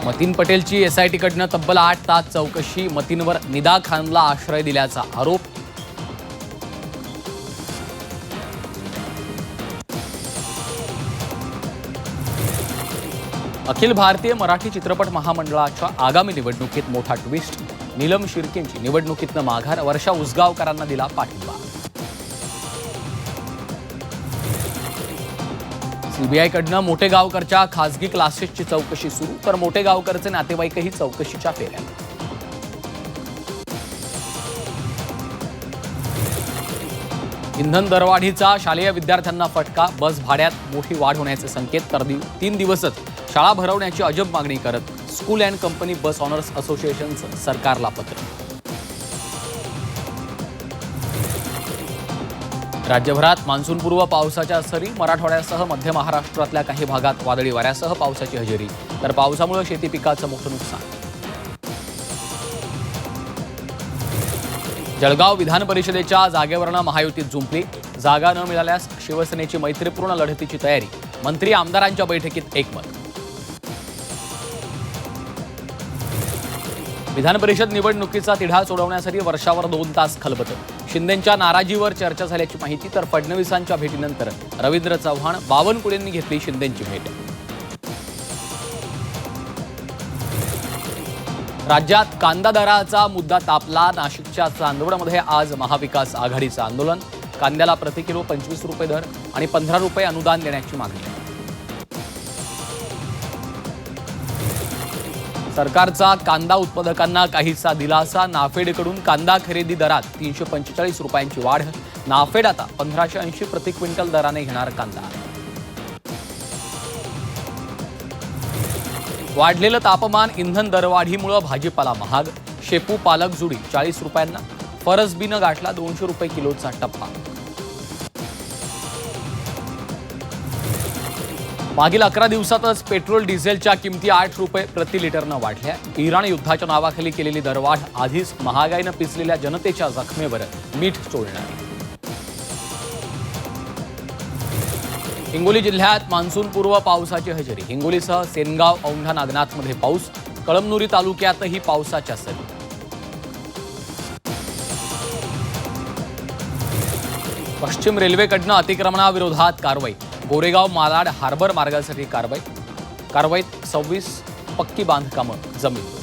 Mateen पटेलची SIT कडनं तब्बल 8 तास चौकशी, मतीनवर निदा खानला आश्रय दिल्याचा आरोप। अखिल भारतीय मराठी चित्रपट महामंडळाच्या आगामी निवडणुकीत मोठा ट्विस्ट, नीलम शिर्केंची निवडणुकीतनं माघार, वर्षा उसगावकरांना दिला पाठिंबा। सीबीआयकडनं मोटेगावकरच्या खासगी क्लासेसची चौकशी सुरू, तर मोटेगावकरचे नातेवाईकही चौकशीच्या फेऱ्यात। इंधन दरवाढीचा शालेय विद्यार्थ्यांना फटका, बस भाड्यात मोठी वाढ होण्याचे संकेत, तर 3 दिवसच शाळा भरवण्याची अजब मागणी करत school and company bus owners असोसिएशनचं सरकारला पत्र। राज्यभरात मान्सूनपूर्व पावसाच्या सरी, मराठवाड्यासह मध्य महाराष्ट्रातल्या काही भागात वादळी वाऱ्यासह पावसाची हजेरी, तर पावसामुळे शेती पिकाचं मोठं नुकसान। जळगाव विधान परिषदेच्या जागेवरनं महायुतीत जुंपली, जागा न मिळाल्यास शिवसेनेची मैत्रीपूर्ण लढतीची तयारी, मंत्री आमदारांच्या बैठकीत एकमत। विधान परिषद निवडणुकीचा तिढा सोडवण्यासाठी वर्षावर 2 तास खलबतं, शिंदेंच्या नाराजीवर चर्चा झाल्याची माहिती, तर फडणवीसांच्या भेटीनंतर रवींद्र चव्हाण, बावनकुळेंनी घेतली शिंदेंची भेट। राज्यात कांदा दराचा मुद्दा तापला, नाशिकच्या चांदवडमध्ये आज महाविकास आघाडीचं आंदोलन, कांद्याला प्रति किलो 25 रुपये दर आणि 15 रुपये अनुदान देण्याची मागणी। सरकारचा कांदा उत्पादकांना काहीसा दिलासा, नाफेडकडून कांदा खरेदी दरात 345 रुपयांची वाढ, नाफेड आता 1580 प्रति क्विंटल दराने घेणार कांदा। वाढलेलं तापमान, इंधन दरवाढीमुळे भाजीपाला महाग, शेपू पालक जुडी 40 रुपयांना, फरसबीनं गाठला 200 रुपये किलोचा टप्पा। मागील 11 दिवसातच पेट्रोल डिझेलच्या किमती 8 रुपये प्रति लिटरनं वाढल्या। इराण युद्धाच्या नावाखाली केलेली दरवाढ आधीच महागाईनं पिचलेल्या जनतेच्या जखमेवर मीठ चोळणारी। हिंगोली जिल्ह्यात मान्सूनपूर्व पावसाची हजेरी, हिंगोलीसह सेनगाव, औंढा नागनाथमध्ये पाऊस, कळमनुरी तालुक्यातही पावसाच्या सरी। पश्चिम रेल्वेकडनं अतिक्रमणाविरोधात कारवाई, गोरेगाव मालाड हार्बर मार्गासाठी कारवाईत 26 पक्की बांधकामं जमीन।